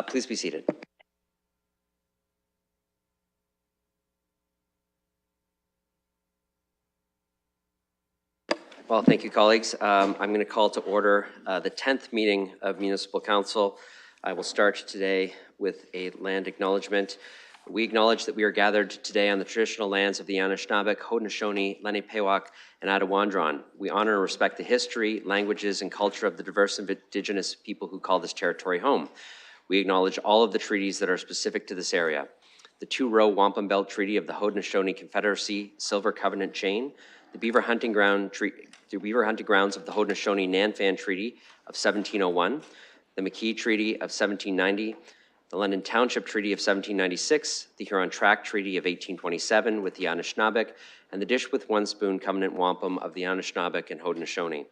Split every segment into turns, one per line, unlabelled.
Please be seated. Well, thank you, colleagues. I'm going to call to order the 10th meeting of Municipal Council. I will start today with a land acknowledgement. We acknowledge that we are gathered today on the traditional lands of the Anishinaabe, Haudenosaunee, Lenni-Pequot, and Attawandaron. We honor and respect the history, languages, and culture of the diverse Indigenous people who call this territory home. We acknowledge all of the treaties that are specific to this area. The two-row Wampum Belt Treaty of the Haudenosaunee Confederacy Silver Covenant Chain, the Beaver Hunting Grounds of the Haudenosaunee Nanfan Treaty of 1701, the McKee Treaty of 1790, the London Township Treaty of 1796, the Huron Tract Treaty of 1827 with the Anishinaabeg, and the Dish with One Spoon Covenant Wampum of the Anishinaabeg and Haudenosaunee.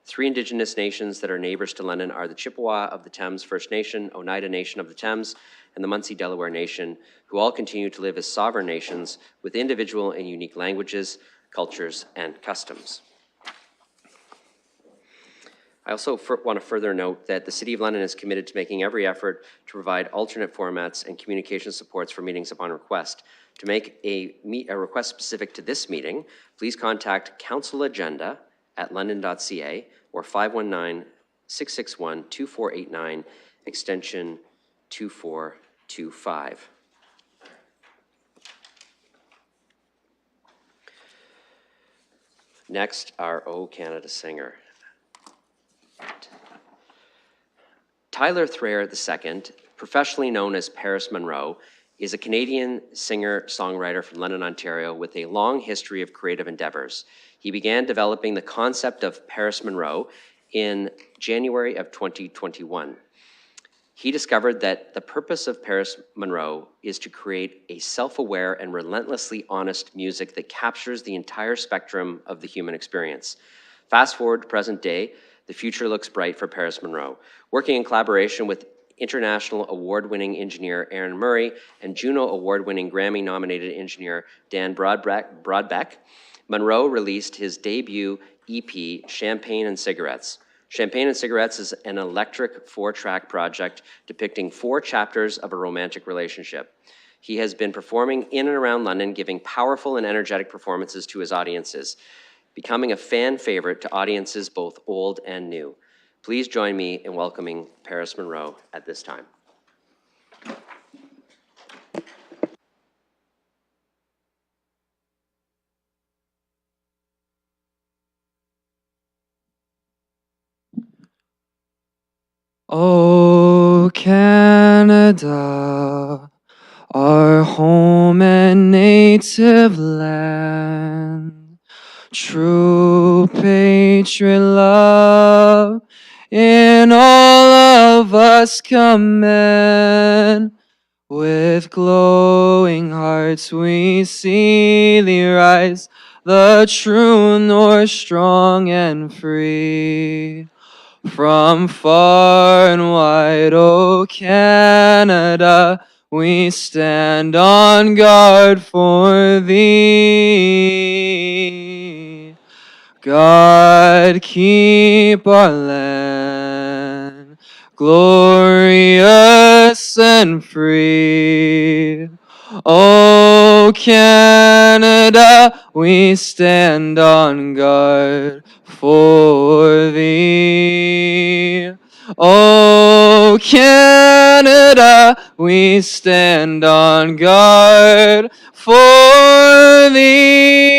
Three Indigenous nations that are neighbors to London are the Chippewa of the Thames First Nation, Oneida Nation of the Thames, and the Munsee Delaware Nation, who all continue to live as sovereign nations with individual and unique languages, cultures, and customs. I also want to further note that the City of London is committed to making every effort to provide alternate formats and communication supports for meetings upon request. To make a request specific to this meeting, please contact councilagenda@london.ca or 519-661-2489, extension 2425. Next, our O Canada singer. Tyler Thayer II, professionally known as Paris Monroe, is a Canadian singer-songwriter from London, Ontario, with a long history of creative endeavors. He began developing the concept of Paris Monroe in January of 2021. He discovered that the purpose of Paris Monroe is to create a self-aware and relentlessly honest music that captures the entire spectrum of the human experience. Fast forward to present day, the future looks bright for Paris Monroe. Working in collaboration with international award-winning engineer Aaron Murray and Juno award-winning Grammy-nominated engineer Dan Broadbeck, Monroe released his debut EP, Champagne and Cigarettes. Champagne and Cigarettes is an electric 4-track project depicting 4 chapters of a romantic relationship. He has been performing in and around London, giving powerful and energetic performances to his audiences, becoming a fan favorite to audiences both old and new. Please join me in welcoming Paris Monroe at this time.
Oh, Canada, our home and native land, true patriot love in all of us commend. With glowing hearts we see thee rise, the true north strong and free. From far and wide, O Canada, we stand on guard for thee. God, keep our land glorious and free. O Canada, we stand on guard for thee. O Canada, we stand on guard for thee.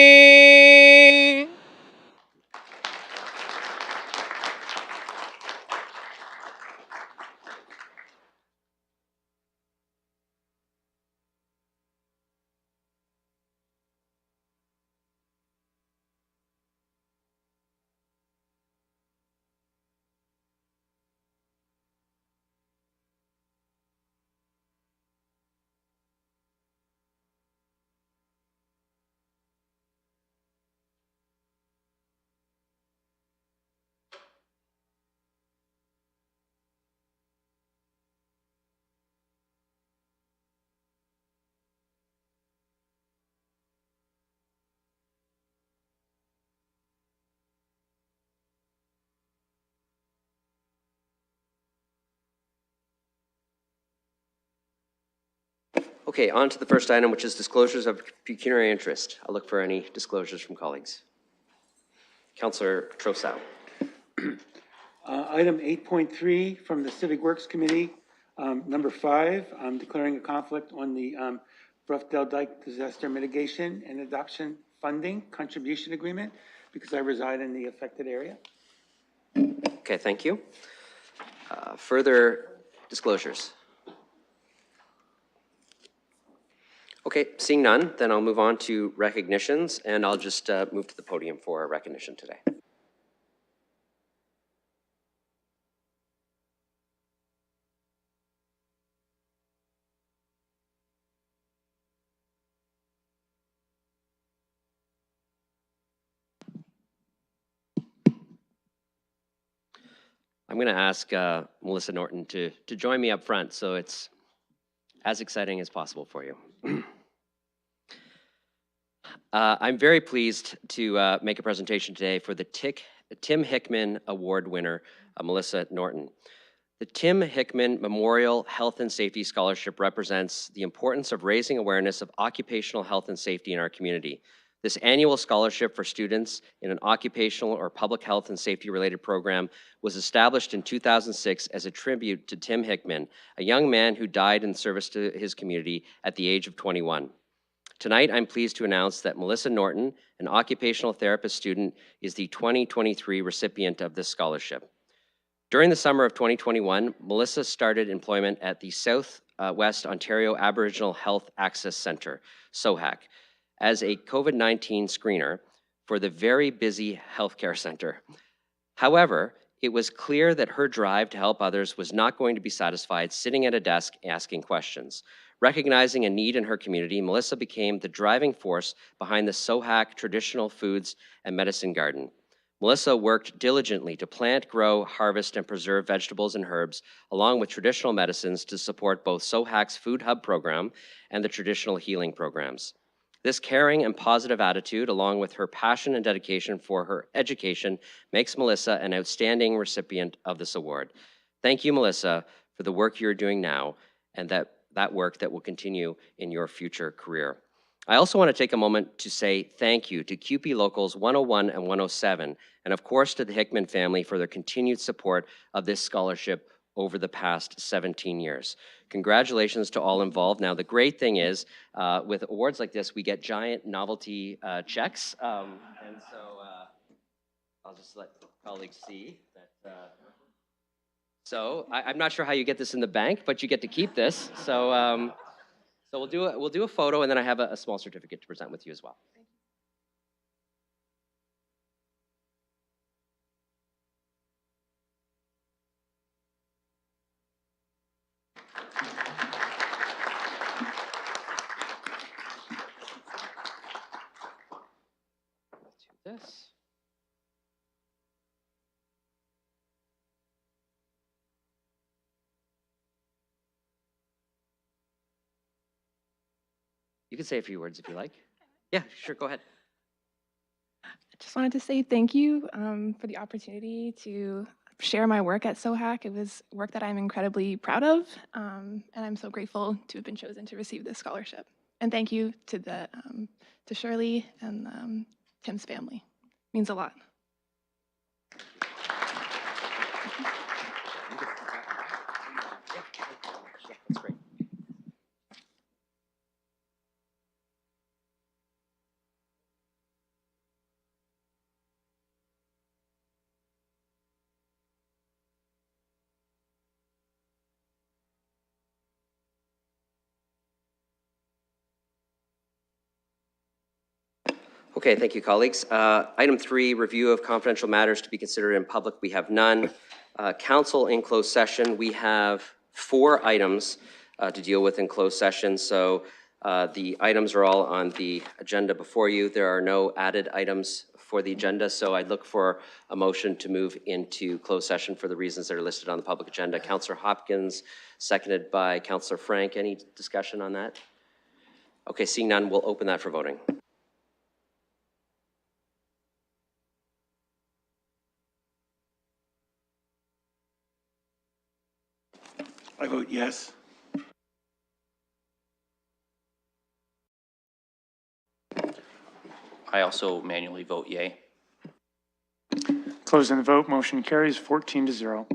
Okay, on to the first item, which is disclosures of pecuniary interest. I'll look for any disclosures from colleagues. Councillor Trousseau.
Item 8.3 from the Civic Works Committee, number 5, declaring a conflict on the Bruff-Del Dyke Disaster Mitigation and Adoption Funding Contribution Agreement because I reside in the affected area.
Okay, thank you. Further disclosures? Okay, seeing none, then I'll move on to recognitions, and I'll just move to the podium for recognition today. I'm going to ask Melissa Norton to join me up front so it's as exciting as possible for you. I'm very pleased to make a presentation today for the Tim Hickman Award winner, Melissa Norton. The Tim Hickman Memorial Health and Safety Scholarship represents the importance of raising awareness of occupational health and safety in our community. This annual scholarship for students in an occupational or public health and safety related program was established in 2006 as a tribute to Tim Hickman, a young man who died in service to his community at the age of 21. Tonight, I'm pleased to announce that Melissa Norton, an occupational therapist student, is the 2023 recipient of this scholarship. During the summer of 2021, Melissa started employment at the Southwest Ontario Aboriginal Health Access Centre, SOHAC, as a COVID-19 screener for the very busy healthcare center. However, it was clear that her drive to help others was not going to be satisfied sitting at a desk asking questions. Recognizing a need in her community, Melissa became the driving force behind the SOHAC Traditional Foods and Medicine Garden. Melissa worked diligently to plant, grow, harvest, and preserve vegetables and herbs, along with traditional medicines to support both SOHAC's Food Hub program and the traditional healing programs. This caring and positive attitude, along with her passion and dedication for her education, makes Melissa an outstanding recipient of this award. Thank you, Melissa, for the work you're doing now and that work that will continue in your future career. I also want to take a moment to say thank you to CUPE Locals 101 and 107, and of course to the Hickman family for their continued support of this scholarship over the past 17 years. Congratulations to all involved. Now, the great thing is, with awards like this, we get giant novelty checks. And so I'll just let colleagues see that. So I'm not sure how you get this in the bank, but you get to keep this. So, so we'll do a photo, and then I have a small certificate to present with you as well. This. You can say a few words if you like. Yeah, sure, go ahead.
I just wanted to say thank you for the opportunity to share my work at SOHAC. It was work that I'm incredibly proud of, and I'm so grateful to have been chosen to receive this scholarship. And thank you to to Shirley and Tim's family. It means a lot.
Yeah, that's great. Okay, thank you, colleagues. Item 3, review of confidential matters to be considered in public. We have none. Council in closed session, we have 4 items to deal with in closed session. So the items are all on the agenda before you. There are no added items for the agenda, so I'd look for a motion to move into closed session for the reasons that are listed on the public agenda. Councillor Hopkins, seconded by Councillor Frank. Any discussion on that? Okay, seeing none, we'll open that for voting.
I vote yes.
I also manually vote yay.
Closing the vote, motion carries 14-0.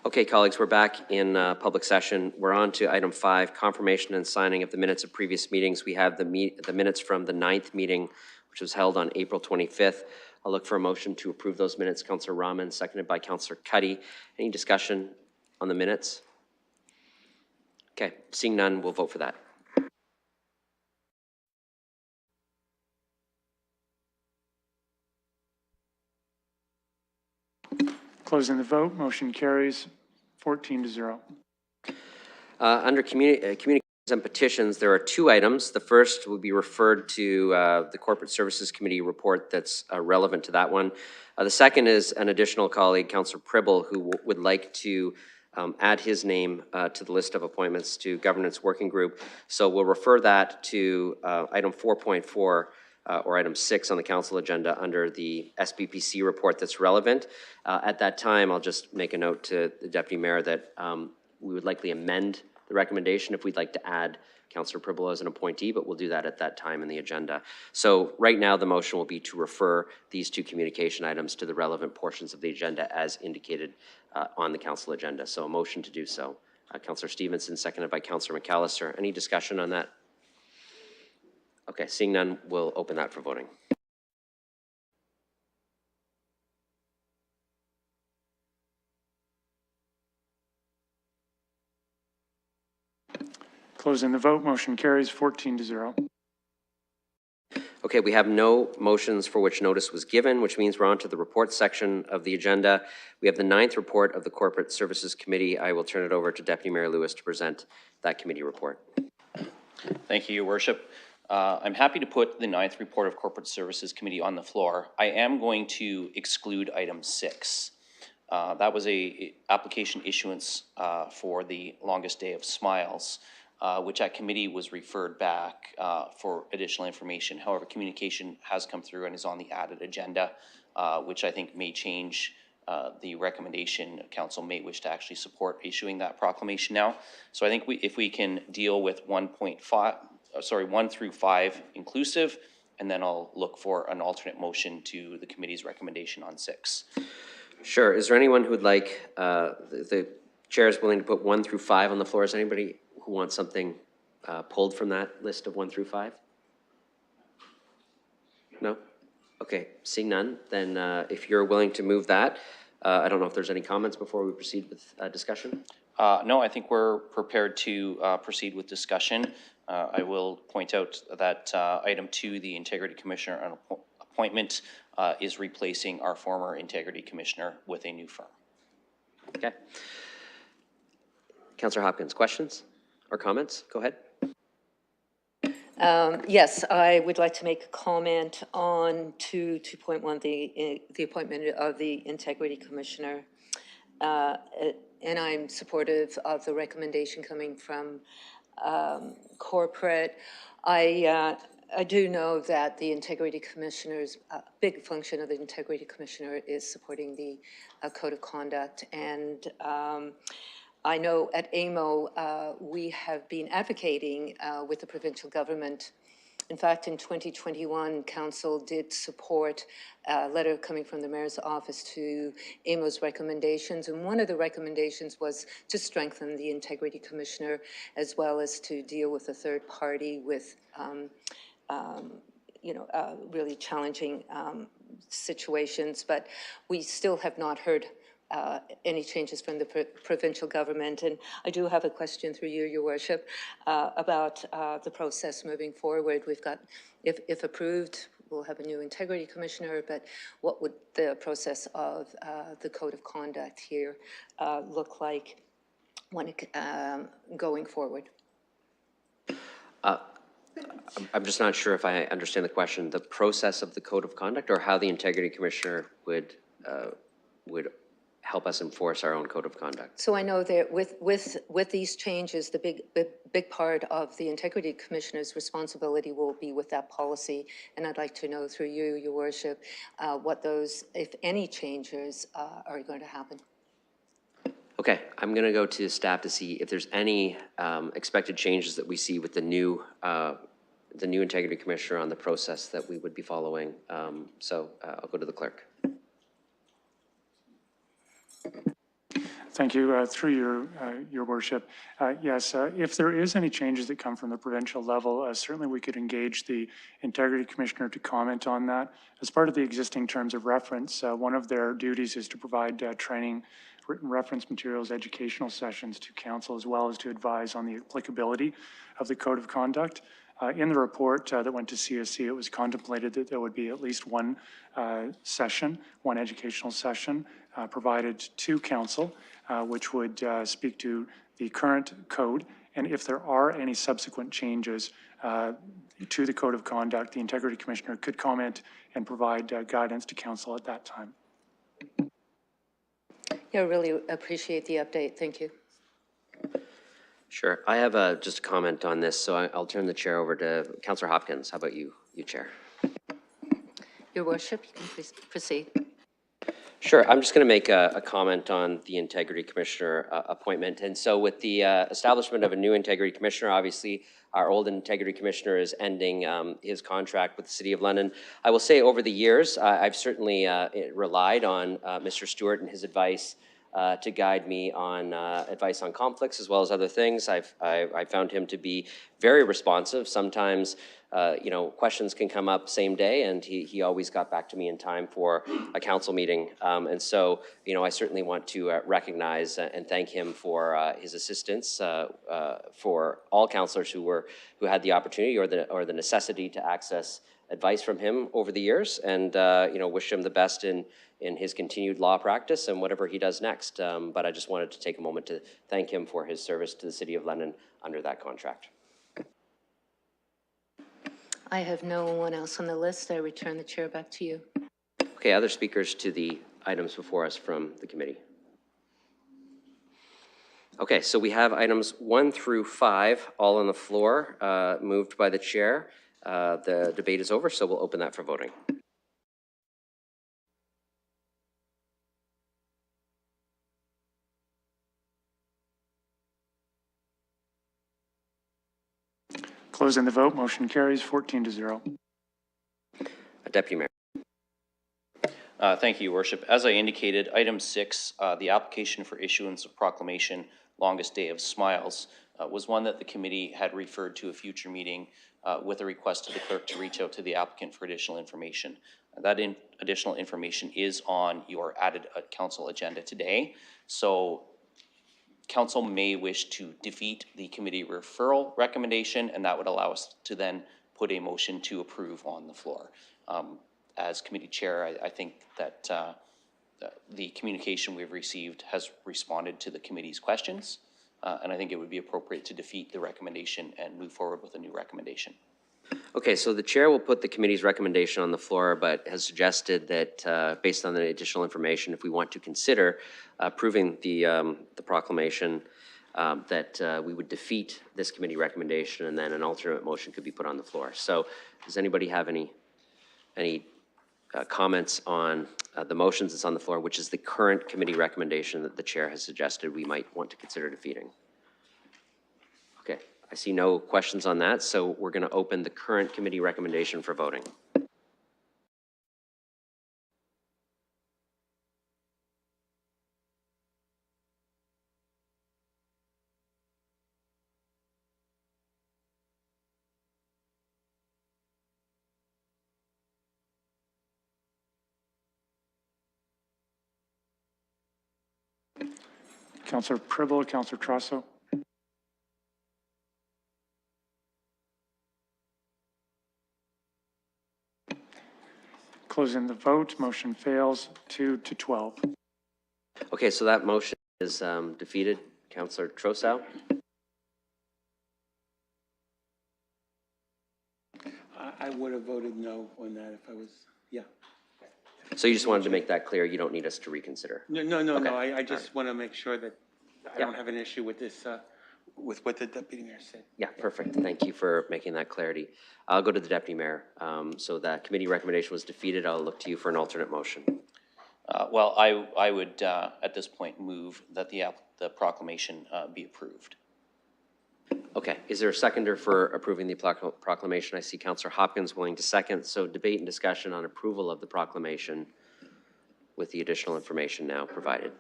Okay, colleagues, we're back in public session. We're on to item 5, confirmation and signing of the minutes of previous meetings. We have the minutes from the 9th meeting, which was held on April 25th. I'll look for a motion to approve those minutes. Councillor Rahman, seconded by Councillor Cuddy. Any discussion on the minutes? Okay, seeing none, we'll vote for that.
Closing the vote, motion carries 14-0.
Under communications and petitions, there are 2 items. The first will be referred to the Corporate Services Committee report that's relevant to that one. The second is an additional colleague, Councillor Pribble, who would like to add his name to the list of appointments to Governance Working Group. So we'll refer that to item 4.4 or item 6 on the council agenda under the SBPC report that's relevant. At that time, I'll just make a note to the Deputy Mayor that we would likely amend the recommendation if we'd like to add Councillor Pribble as an appointee, but we'll do that at that time in the agenda. So right now, the motion will be to refer these 2 communication items to the relevant portions of the agenda as indicated on the council agenda. So a motion to do so. Councillor Stevenson, seconded by Councillor McAllister. Any discussion on that? Okay, seeing none, we'll open that for voting.
Closing the vote, motion carries 14-0.
Okay, we have no motions for which notice was given, which means we're on to the report section of the agenda. We have the 9th report of the Corporate Services Committee. I will turn it over to Deputy Mayor Lewis to present that committee report.
Thank you, Your Worship. I'm happy to put the 9th report of Corporate Services Committee on the floor. I am going to exclude item 6. That was a application issuance for the longest day of smiles, which at committee was referred back for additional information. However, communication has come through and is on the added agenda, which I think may change the recommendation. Council may wish to actually support issuing that proclamation now. So I think if we can deal with 1 through 5 inclusive, and then I'll look for an alternate motion to the committee's recommendation on 6.
Sure. Is there anyone who would like, the chair is willing to put 1 through 5 on the floor. Is there anybody who wants something pulled from that list of 1 through 5? No? Okay, seeing none, then if you're willing to move that, I don't know if there's any comments before we proceed with discussion.
No, I think we're prepared to proceed with discussion. I will point out that item 2, the Integrity Commissioner appointment, is replacing our former Integrity Commissioner with a new firm.
Okay. Councillor Hopkins, questions or comments? Go ahead.
Yes, I would like to make a comment on 2.1, the appointment of the Integrity Commissioner. And I'm supportive of the recommendation coming from corporate. I do know that the Integrity Commissioner's big function of the Integrity Commissioner is supporting the Code of Conduct. And I know at AMO, we have been advocating with the provincial government. In fact, in 2021, Council did support a letter coming from the Mayor's office to AMO's recommendations. And one of the recommendations was to strengthen the Integrity Commissioner, as well as to deal with a third party with really challenging situations. But we still have not heard any changes from the provincial government. And I do have a question through you, Your Worship, about the process moving forward. We've got, if approved, we'll have a new Integrity Commissioner, but what would the process of the Code of Conduct here look like when going forward?
I'm just not sure if I understand the question. The process of the Code of Conduct, or how the Integrity Commissioner would help us enforce our own Code of Conduct?
So I know that with these changes, the big part of the Integrity Commissioner's responsibility will be with that policy. And I'd like to know through you, Your Worship, what those, if any, changes are going to happen.
Okay, I'm going to go to staff to see if there's any expected changes that we see with the new Integrity Commissioner on the process that we would be following. So I'll go to the clerk.
Thank you. Through your worship. Yes, if there is any changes that come from the provincial level, certainly we could engage the Integrity Commissioner to comment on that. As part of the existing terms of reference, one of their duties is to provide training, written reference materials, educational sessions to council, as well as to advise on the applicability of the Code of Conduct. In the report that went to CSC, it was contemplated that there would be at least one session, one educational session provided to council, which would speak to the current code. And if there are any subsequent changes to the Code of Conduct, the Integrity Commissioner could comment and provide guidance to council at that time.
Yeah, really appreciate the update. Thank you.
Sure. I have just a comment on this, so I'll turn the chair over to Councillor Hopkins. How about you, Chair?
Your worship, you can please proceed.
Sure. I'm just going to make a comment on the Integrity Commissioner appointment. And so with the establishment of a new Integrity Commissioner, obviously our old Integrity Commissioner is ending his contract with the City of London. I will say over the years, I've certainly relied on Mr. Stewart and his advice to guide me on advice on conflicts as well as other things. I found him to be very responsive. Sometimes, you know, questions can come up same day, and he always got back to me in time for a council meeting. And so, you know, I certainly want to recognize and thank him for his assistance for all councillors who had the opportunity or the necessity to access advice from him over the years, and you know, wish him the best in his continued law practice and whatever he does next. But I just wanted to take a moment to thank him for his service to the City of London under that contract.
I have no one else on the list. I return the chair back to you.
Okay, other speakers to the items before us from the committee? Okay, so we have items 1 through 5 all on the floor, moved by the chair. The debate is over, so we'll open that for voting.
Closing the vote, motion carries 14-0.
Deputy Mayor.
Thank you, Your Worship. As I indicated, item 6, the application for issuance of proclamation, Longest Day of Smiles, was one that the committee had referred to a future meeting with a request to the clerk to reach out to the applicant for additional information. That additional information is on your added council agenda today. So council may wish to defeat the committee referral recommendation, and that would allow us to then put a motion to approve on the floor. As committee chair, I think that the communication we've received has responded to the committee's questions, and I think it would be appropriate to defeat the recommendation and move forward with a new recommendation.
Okay, so the chair will put the committee's recommendation on the floor, but has suggested that based on the additional information, if we want to consider approving the proclamation, that we would defeat this committee recommendation, and then an alternate motion could be put on the floor. So does anybody have any comments on the motions that's on the floor, which is the current committee recommendation that the chair has suggested we might want to consider defeating? Okay, I see no questions on that, so we're going to open the current committee recommendation for voting.
Councillor Pribble, Councillor Trasso. Closing the vote, motion fails 2-12.
Okay, so that motion is defeated. Councillor Trossau?
I would have voted no on that if I was, yeah.
So you just wanted to make that clear, you don't need us to reconsider?
No, I just want to make sure that I
Yeah.
don't have an issue with this, with what the deputy mayor said.
Yeah, perfect. Thank you for making that clarity. I'll go to the deputy mayor. So that committee recommendation was defeated. I'll look to you for an alternate motion.
Well, I would at this point move that the proclamation be approved.
Okay, is there a seconder for approving the proclamation? I see Councillor Hopkins willing to second. So debate and discussion on approval of the proclamation with the additional information now provided.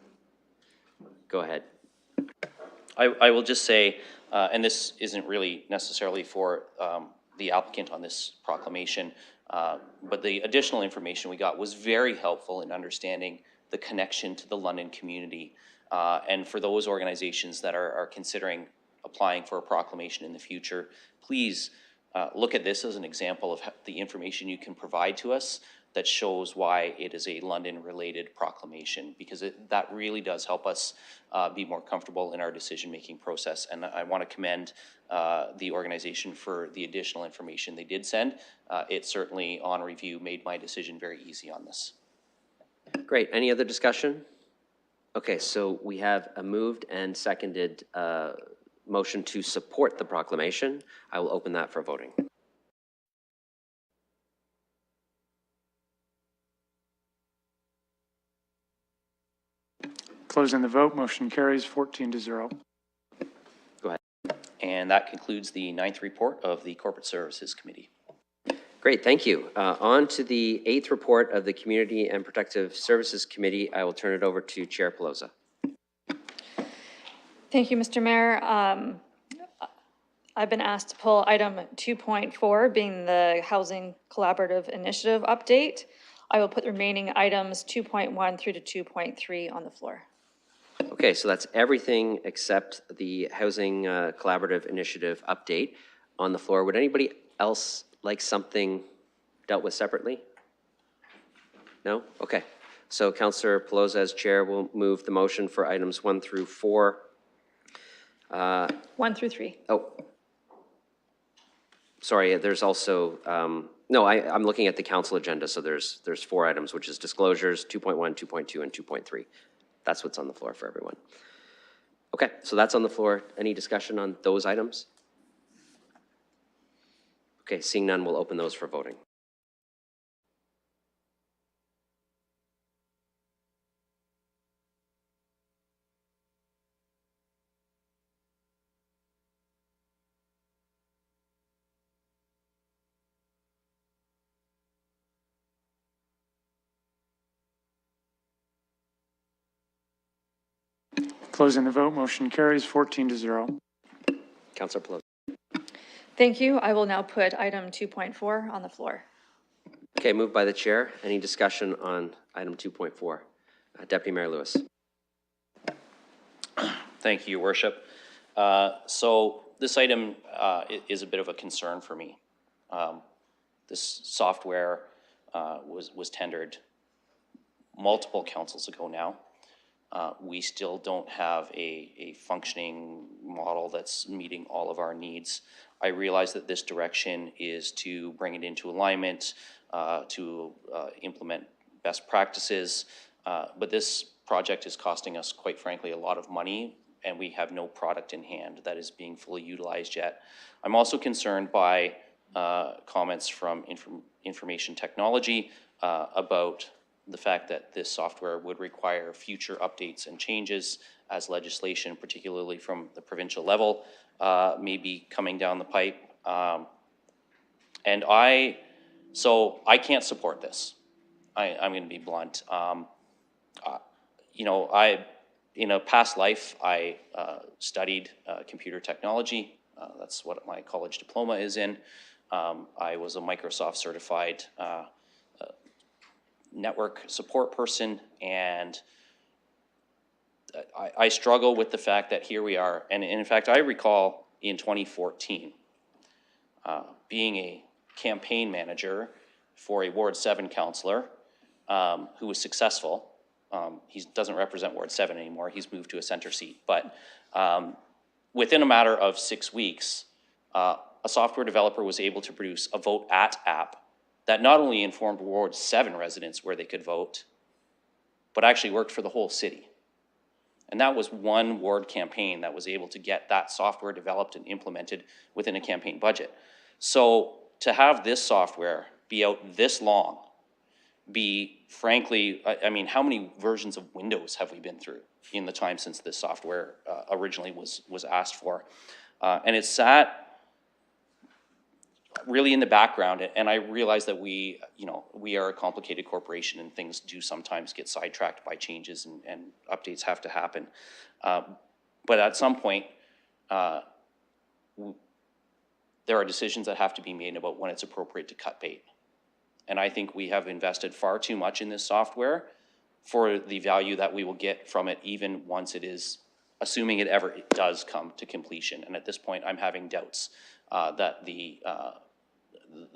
Go ahead.
I will just say, and this isn't really necessarily for the applicant on this proclamation, but the additional information we got was very helpful in understanding the connection to the London community. And for those organizations that are considering applying for a proclamation in the future, please look at this as an example of the information you can provide to us that shows why it is a London-related proclamation, because that really does help us be more comfortable in our decision-making process. And I want to commend the organization for the additional information they did send. It certainly, on review, made my decision very easy on this.
Great. Any other discussion? Okay, so we have a moved and seconded motion to support the proclamation. I will open that for voting.
Closing the vote, motion carries 14-0.
Go ahead.
And that concludes the 9th report of the Corporate Services Committee.
Great, thank you. On to the 8th report of the Community and Protective Services Committee. I will turn it over to Chair Pelosa.
Thank you, Mr. Mayor. I've been asked to pull item 2.4, being the Housing Collaborative Initiative update. I will put the remaining items 2.1 through to 2.3 on the floor.
Okay, so that's everything except the Housing Collaborative Initiative update on the floor. Would anybody else like something dealt with separately? No? Okay. So Councillor Pelosa, as chair, will move the motion for items 1 through 4.
1 through 3.
Oh, sorry, there's also, no, I'm looking at the council agenda, so there's 4 items, which is disclosures, 2.1, 2.2, and 2.3. That's what's on the floor for everyone. Okay, so that's on the floor. Any discussion on those items? Okay, seeing none, we'll open those for voting.
Closing the vote, motion carries 14-0.
Councillor Pelosi.
Thank you. I will now put item 2.4 on the floor.
Okay, moved by the chair. Any discussion on item 2.4? Deputy Mayor Lewis.
Thank you, Your Worship. So this item is a bit of a concern for me. This software was tendered multiple councils ago now. We still don't have a functioning model that's meeting all of our needs. I realize that this direction is to bring it into alignment, to implement best practices, but this project is costing us, quite frankly, a lot of money, and we have no product in hand that is being fully utilized yet. I'm also concerned by comments from information technology about the fact that this software would require future updates and changes as legislation, particularly from the provincial level, may be coming down the pipe. So I can't support this. I'm going to be blunt. You know, in a past life, I studied computer technology. That's what my college diploma is in. I was a Microsoft certified network support person, and I struggle with the fact that here we are, and in fact I recall in 2014 being a campaign manager for a Ward 7 councillor who was successful. He doesn't represent Ward 7 anymore, he's moved to a centre seat, but within a matter of 6 weeks, a software developer was able to produce a Vote At app that not only informed Ward 7 residents where they could vote, but actually worked for the whole city. And that was one ward campaign that was able to get that software developed and implemented within a campaign budget. So to have this software be out this long, be frankly, I mean, how many versions of Windows have we been through in the time since this software originally was asked for? And it sat really in the background, and I realize that we, we are a complicated corporation and things do sometimes get sidetracked by changes and updates have to happen. But at some point, there are decisions that have to be made about when it's appropriate to cut bait. And I think we have invested far too much in this software for the value that we will get from it, even once it is, assuming it ever does come to completion. And at this point, I'm having doubts that the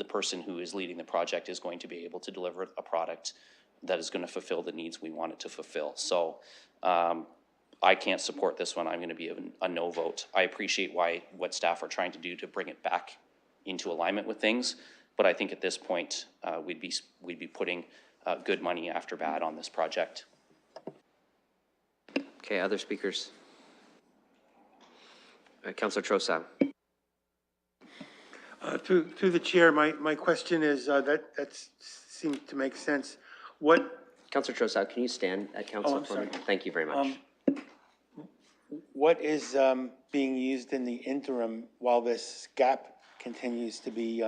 person who is leading the project is going to be able to deliver a product that is going to fulfill the needs we want it to fulfill. So I can't support this one. I'm going to be a no vote. I appreciate what staff are trying to do to bring it back into alignment with things, but I think at this point we'd be putting good money after bad on this project.
Okay, other speakers? Councillor Trosa.
Through the chair, my question is, that seems to make sense.
Councillor Trosa, can you stand at council
I'm
for me?
sorry.
Thank you very much.
What is being used in the interim while this gap continues to be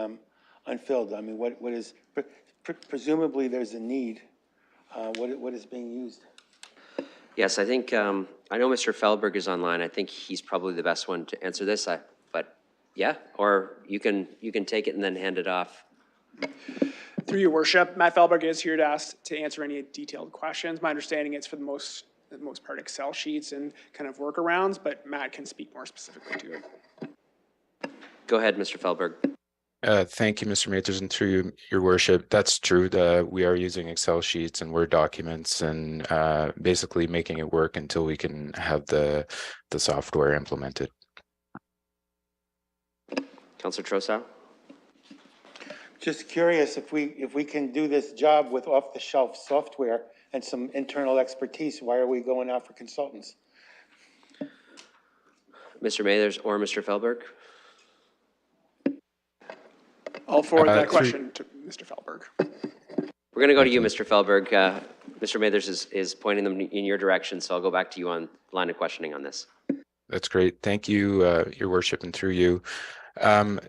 unfilled? I mean, what is, presumably there's a need. What is being used?
Yes, I think, I know Mr. Feldberg is online. I think he's probably the best one to answer this, but yeah, or you can take it and then hand it off.
Through your worship, Matt Feldberg is here to answer any detailed questions. My understanding it's for the most part Excel sheets and kind of workarounds, but Matt can speak more specifically to it.
Go ahead, Mr. Feldberg.
Thank you, Mr. Mathers, and through your worship, that's true. We are using Excel sheets and Word documents and basically making it work until we can have the software implemented.
Councillor Trosa.
Just curious if we can do this job with off-the-shelf software and some internal expertise, why are we going out for consultants?
Mr. Mathers or Mr. Feldberg?
I'll forward that question to Mr. Feldberg.
We're going to go to you, Mr. Feldberg. Mr. Mathers is pointing them in your direction, so I'll go back to you on line of questioning on this.
That's great. Thank you, your worship, and through you.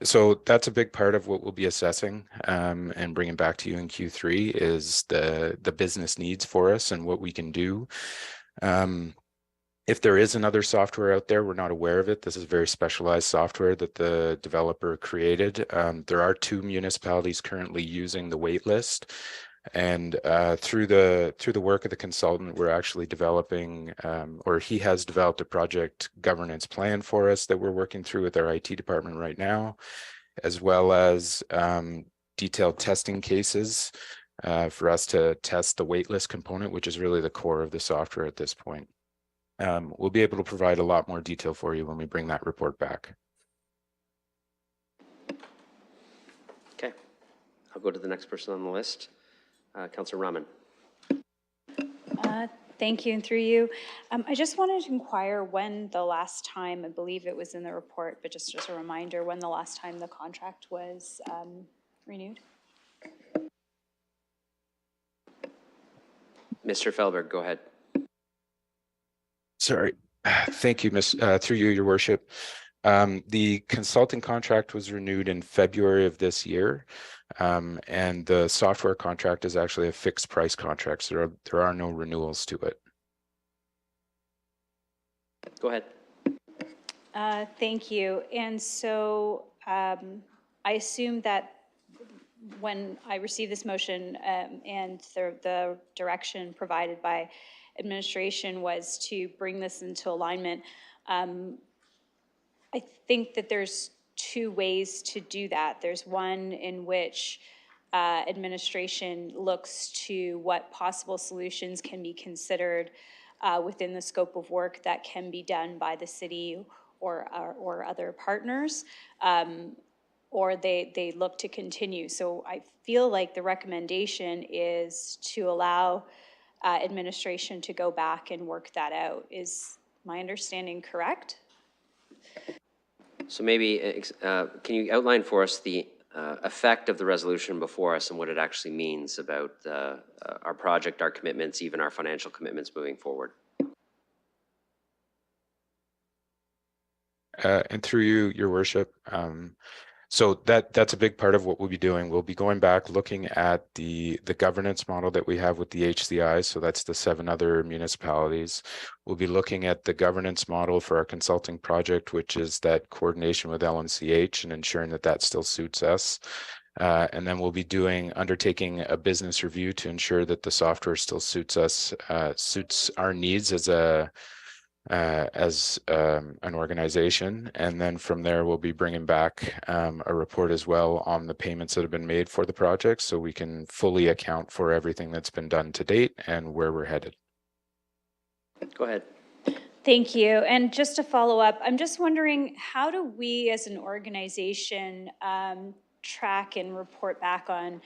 So that's a big part of what we'll be assessing and bringing back to you in Q3 is the business needs for us and what we can do. If there is another software out there, we're not aware of it. This is very specialized software that the developer created. There are 2 municipalities currently using the wait list. And through the work of the consultant, we're actually developing, or he has developed a project governance plan for us that we're working through with our IT department right now, as well as detailed testing cases for us to test the waitlist component, which is really the core of the software at this point. We'll be able to provide a lot more detail for you when we bring that report back.
Okay, I'll go to the next person on the list. Councillor Rahman.
Thank you, and through you. I just wanted to inquire when the last time, I believe it was in the report, but just as a reminder, when the last time the contract was renewed?
Mr. Feldberg, go ahead.
Sorry. Thank you, through you, your worship. The consulting contract was renewed in February of this year, and the software contract is actually a fixed price contract, so there are no renewals to it.
Go ahead.
Thank you. And so I assume that when I received this motion and the direction provided by administration was to bring this into alignment, I think that there's 2 ways to do that. There's one in which administration looks to what possible solutions can be considered within the scope of work that can be done by the city or other partners, or they look to continue. So I feel like the recommendation is to allow administration to go back and work that out. Is my understanding correct?
So maybe, can you outline for us the effect of the resolution before us and what it actually means about our project, our commitments, even our financial commitments moving forward?
And through you, your worship, So that's a big part of what we'll be doing. We'll be going back, looking at the governance model that we have with the HCI. So that's the 7 other municipalities. We'll be looking at the governance model for our consulting project, which is that coordination with LNCH and ensuring that that still suits us. And then we'll be undertaking a business review to ensure that the software still suits us, suits our needs as an organization. And then from there, we'll be bringing back a report as well on the payments that have been made for the project, so we can fully account for everything that's been done to date and where we're headed.
Go ahead.
Thank you. And just to follow up, I'm just wondering, how do we as an organization track and report back on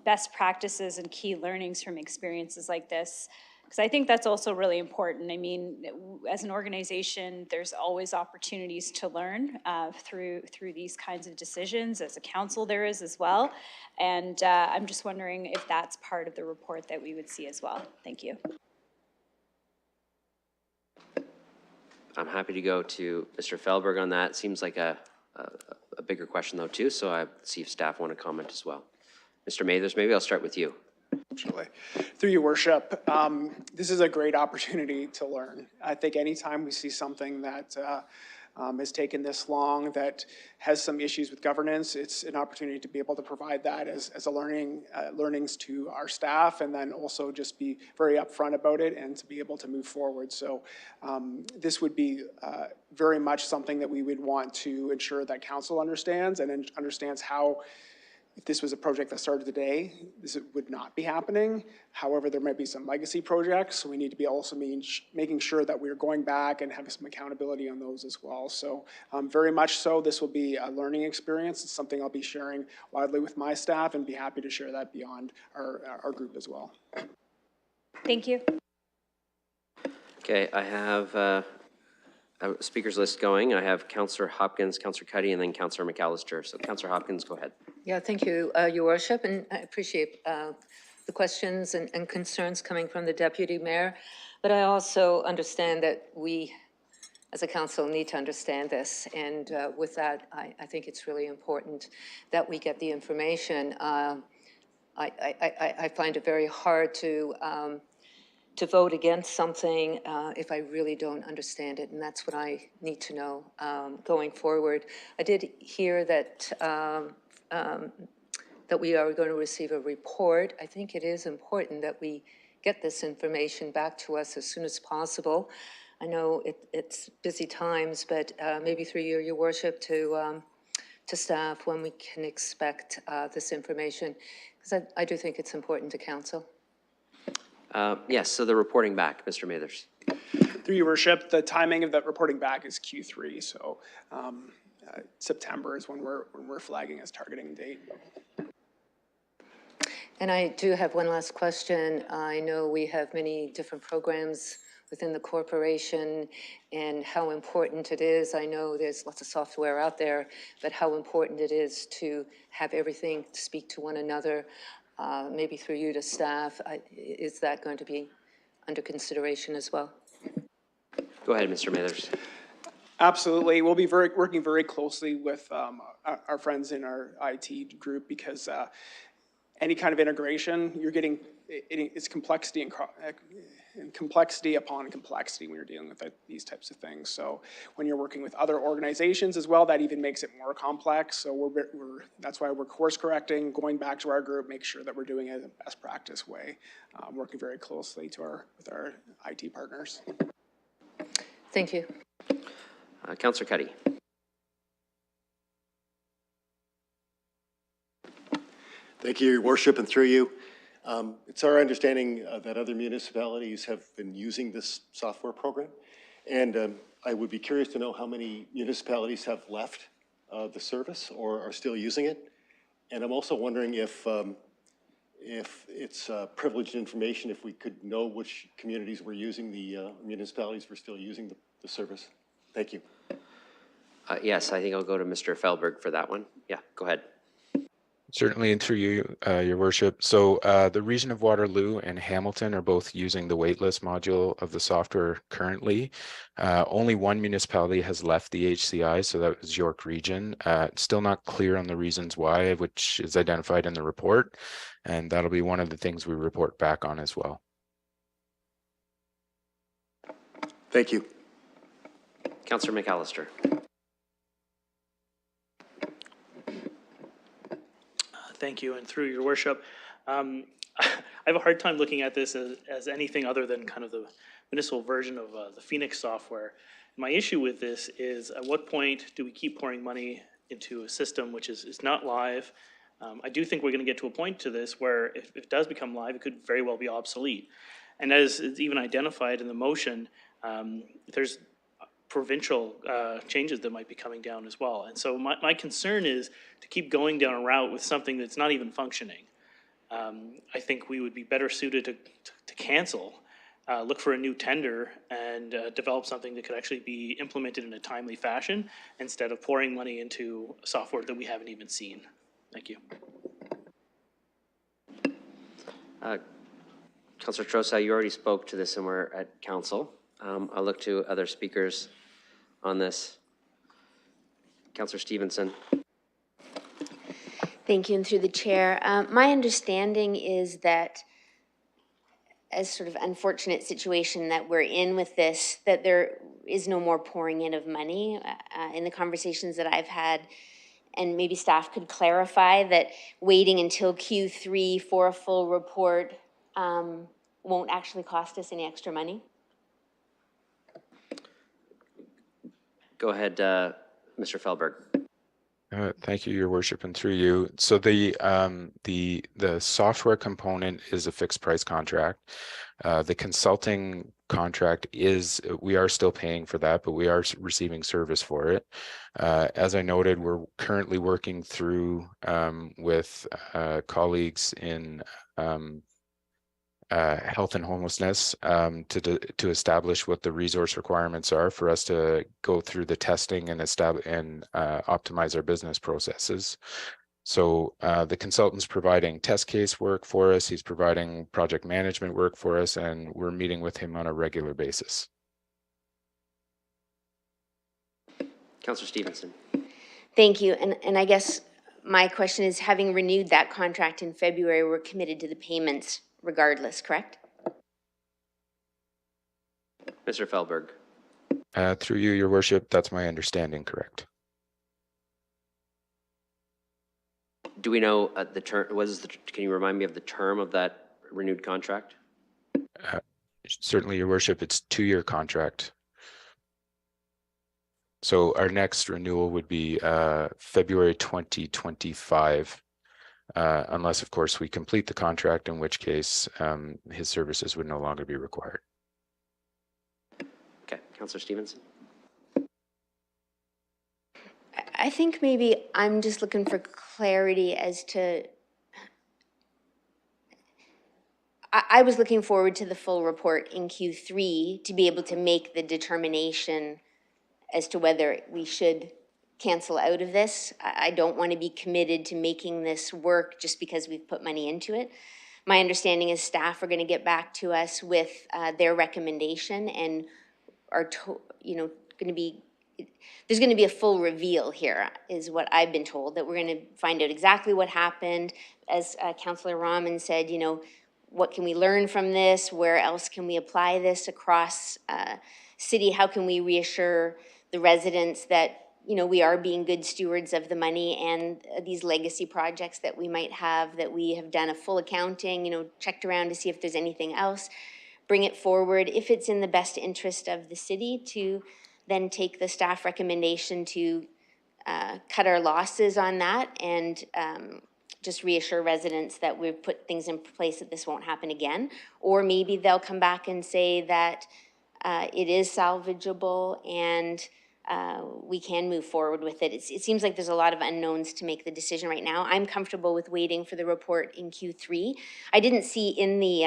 best practices and key learnings from experiences like this? Because I think that's also really important. I mean, as an organization, there's always opportunities to learn through these kinds of decisions. As a council, there is as well. And I'm just wondering if that's part of the report that we would see as well. Thank you.
I'm happy to go to Mr. Feldberg on that. Seems like a bigger question though too, so I see if staff want to comment as well. Mr. Mathers, maybe I'll start with you.
Absolutely. Through your worship, this is a great opportunity to learn. I think anytime we see something that has taken this long, that has some issues with governance, it's an opportunity to be able to provide that as a learnings to our staff, and then also just be very upfront about it and to be able to move forward. So this would be very much something that we would want to ensure that council understands and understands how, if this was a project that started today, this would not be happening. However, there might be some legacy projects, so we need to be also making sure that we're going back and having some accountability on those as well. So very much so, this will be a learning experience. It's something I'll be sharing widely with my staff and be happy to share that beyond our group as well.
Thank you.
Okay, I have a speakers list going. I have Councillor Hopkins, Councillor Cuddy, and then Councillor McAllister. So Councillor Hopkins, go ahead.
Yeah, thank you, Your Worship, and I appreciate the questions and concerns coming from the Deputy Mayor. But I also understand that we, as a council, need to understand this. And with that, I think it's really important that we get the information. I find it very hard to vote against something if I really don't understand it, and that's what I need to know going forward. I did hear that that we are going to receive a report. I think it is important that we get this information back to us as soon as possible. I know it's busy times, but maybe through you, Your Worship, to staff when we can expect this information, because I do think it's important to council.
Yes, so the reporting back, Mr. Mathers.
Through your worship, the timing of that reporting back is Q3, so September is when we're flagging as targeting date.
And I do have one last question. I know we have many different programs within the corporation and how important it is. I know there's lots of software out there, but how important it is to have everything to speak to one another. Maybe through you to staff, is that going to be under consideration as well?
Go ahead, Mr. Mathers.
Absolutely. We'll be working very closely with our friends in our IT group, because any kind of integration, you're getting, it's complexity and complexity upon complexity when you're dealing with these types of things. So when you're working with other organizations as well, that even makes it more complex. So that's why we're course correcting, going back to our group, make sure that we're doing it in a best practice way, working very closely with our IT partners.
Thank you.
Councillor Cuddy.
Thank you, Your Worship, and through you. It's our understanding that other municipalities have been using this software program, and I would be curious to know how many municipalities have left the service or are still using it. And I'm also wondering if it's privileged information, if we could know which communities were using the municipalities were still using the service. Thank you.
Yes, I think I'll go to Mr. Feldberg for that one. Yeah, go ahead.
Certainly, and through you, Your Worship. So the region of Waterloo and Hamilton are both using the waitlist module of the software currently. Only one municipality has left the HCI, so that was York Region. Still not clear on the reasons why, which is identified in the report, and that'll be one of the things we report back on as well.
Thank you.
Councillor McAllister.
Thank you, and through your worship. I have a hard time looking at this as anything other than kind of the municipal version of the Phoenix software. My issue with this is, at what point do we keep pouring money into a system which is not live? I do think we're going to get to a point to this where if it does become live, it could very well be obsolete. And as it's even identified in the motion, there's provincial changes that might be coming down as well. And so my concern is to keep going down a route with something that's not even functioning. I think we would be better suited to cancel, look for a new tender, and develop something that could actually be implemented in a timely fashion instead of pouring money into software that we haven't even seen. Thank you.
Councillor Trosa, you already spoke to this and we're at council. I'll look to other speakers on this. Councillor Stevenson.
Thank you, and through the chair. My understanding is that, as sort of unfortunate situation that we're in with this, that there is no more pouring in of money. In the conversations that I've had, and maybe staff could clarify that waiting until Q3 for a full report won't actually cost us any extra money.
Go ahead, Mr. Felberg.
Thank you, Your Worship, and through you. So the software component is a fixed price contract. The consulting contract is, we are still paying for that, but we are receiving service for it. As I noted, we're currently working through with colleagues in health and homelessness to establish what the resource requirements are for us to go through the testing and optimize our business processes. So the consultant's providing test case work for us, he's providing project management work for us, and we're meeting with him on a regular basis.
Councillor Stevenson.
Thank you, and I guess my question is, having renewed that contract in February, we're committed to the payments regardless, correct?
Mr. Felberg.
Through you, Your Worship, that's my understanding, correct.
Do we know the term? Can you remind me of the term of that renewed contract?
Certainly, Your Worship, it's a 2-year contract. So our next renewal would be February 2025. Unless, of course, we complete the contract, in which case his services would no longer be required.
Okay, Councillor Stevenson.
I think maybe I'm just looking for clarity as to, I was looking forward to the full report in Q3 to be able to make the determination as to whether we should cancel out of this. I don't want to be committed to making this work just because we've put money into it. My understanding is staff are going to get back to us with their recommendation and are, going to be, there's going to be a full reveal here, is what I've been told, that we're going to find out exactly what happened. As Councillor Rahman said, what can we learn from this? Where else can we apply this across city? How can we reassure the residents that we are being good stewards of the money and these legacy projects that we might have, that we have done a full accounting, checked around to see if there's anything else, bring it forward. If it's in the best interest of the city to then take the staff recommendation to cut our losses on that and just reassure residents that we've put things in place that this won't happen again. Or maybe they'll come back and say that it is salvageable and we can move forward with it. It seems like there's a lot of unknowns to make the decision right now. I'm comfortable with waiting for the report in Q3. I didn't see in the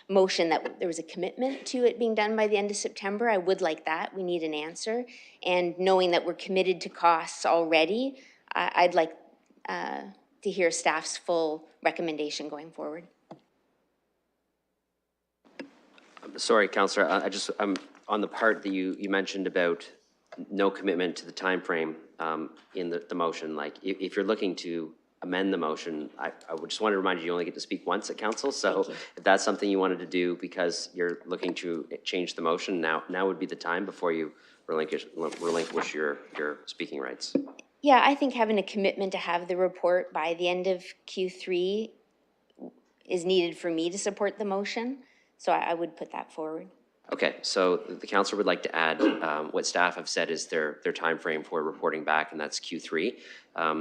motion that there was a commitment to it being done by the end of September. I would like that. We need an answer. And knowing that we're committed to costs already, I'd like to to hear staff's full recommendation going forward.
Sorry, Councillor, I'm on the part that you mentioned about no commitment to the timeframe in the motion. Like, if you're looking to amend the motion, I would just want to remind you, you only get to speak once at council. So if that's something you wanted to do because you're looking to change the motion, now would be the time before you relinquish your speaking rights.
Yeah, I think having a commitment to have the report by the end of Q3 is needed for me to support the motion. So I would put that forward.
Okay, so the council would like to add what staff have said is their timeframe for reporting back, and that's Q3.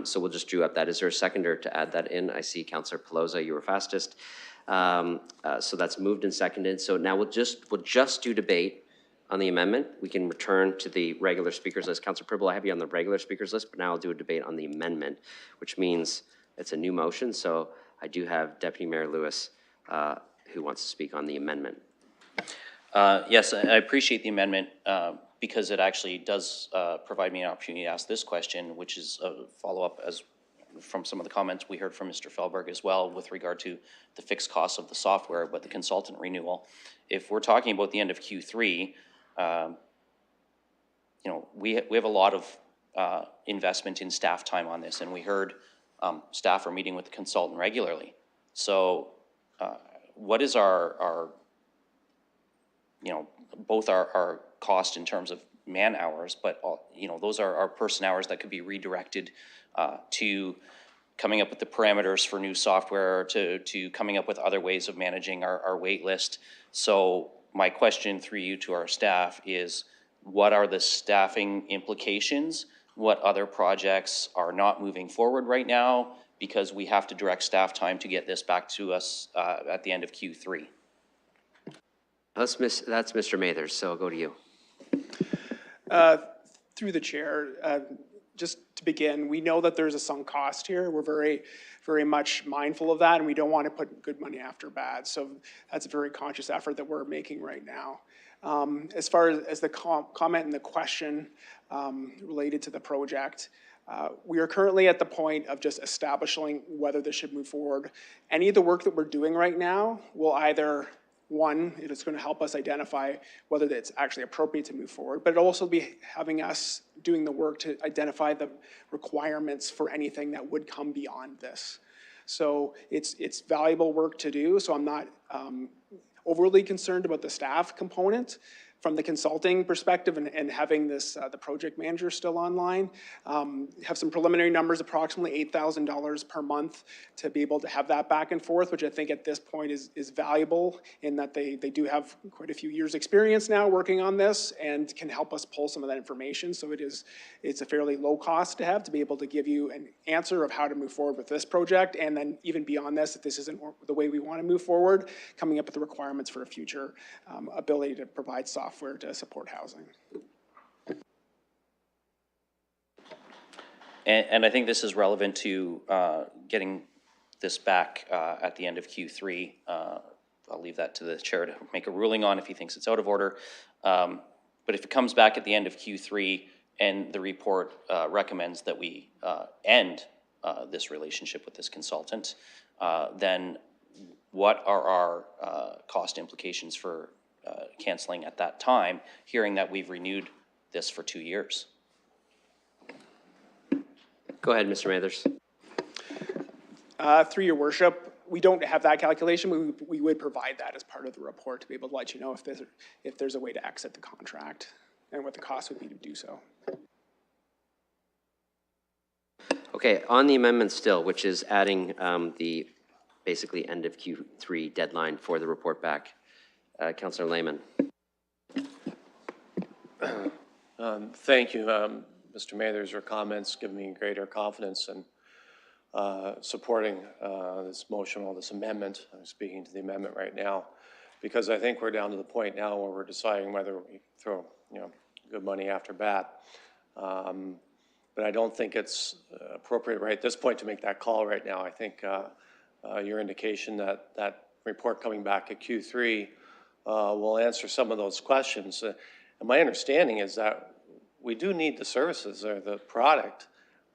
So we'll just drew up that. Is there a seconder to add that in? I see Councillor Pelosa, you were fastest. So that's moved and seconded. So now we'll just do debate on the amendment. We can return to the regular speakers list. Councillor Pribble, I have you on the regular speakers list, but now I'll do a debate on the amendment, which means it's a new motion. So I do have Deputy Mayor Lewis who wants to speak on the amendment.
Yes, I appreciate the amendment because it actually does provide me an opportunity to ask this question, which is a follow-up as from some of the comments we heard from Mr. Fehlberg as well with regard to the fixed costs of the software, but the consultant renewal. If we're talking about the end of Q3, you know, we have a lot of investment in staff time on this, and we heard staff are meeting with the consultant regularly. So what is our you know, both our cost in terms of man hours, but you know, those are our person hours that could be redirected to coming up with the parameters for new software, to coming up with other ways of managing our wait list. So my question through you to our staff is, what are the staffing implications? What other projects are not moving forward right now because we have to direct staff time to get this back to us at the end of Q3?
That's Mr. Mathers, so I'll go to you.
Through the chair, just to begin, we know that there's a sunk cost here. We're very much mindful of that, and we don't want to put good money after bad. So that's a very conscious effort that we're making right now. As far as the comment and the question related to the project, we are currently at the point of just establishing whether this should move forward. Any of the work that we're doing right now will either, one, it is going to help us identify whether it's actually appropriate to move forward, but it'll also be having us doing the work to identify the requirements for anything that would come beyond this. So it's valuable work to do, so I'm not overly concerned about the staff component. From the consulting perspective and having this, the project manager still online, have some preliminary numbers, approximately $8,000 per month to be able to have that back and forth, which I think at this point is valuable in that they do have quite a few years experience now working on this and can help us pull some of that information. So it's a fairly low cost to have to be able to give you an answer of how to move forward with this project. And then even beyond this, if this isn't the way we want to move forward, coming up with the requirements for a future ability to provide software to support housing.
And I think this is relevant to getting this back at the end of Q3. I'll leave that to the chair to make a ruling on if he thinks it's out of order. But if it comes back at the end of Q3 and the report recommends that we end this relationship with this consultant, then what are our cost implications for canceling at that time, hearing that we've renewed this for 2 years?
Go ahead, Mr. Mathers.
Through your worship, we don't have that calculation, but we would provide that as part of the report to be able to let you know if there's a way to exit the contract and what the cost would be to do so.
Okay, on the amendment still, which is adding the basically end of Q3 deadline for the report back. Councillor Lehman.
Thank you, Mr. Mathers. Your comments give me greater confidence in supporting this motion or this amendment. I'm speaking to the amendment right now because I think we're down to the point now where we're deciding whether we throw good money after bad. But I don't think it's appropriate right at this point to make that call right now. I think your indication that that report coming back at Q3 will answer some of those questions. And my understanding is that we do need the services or the product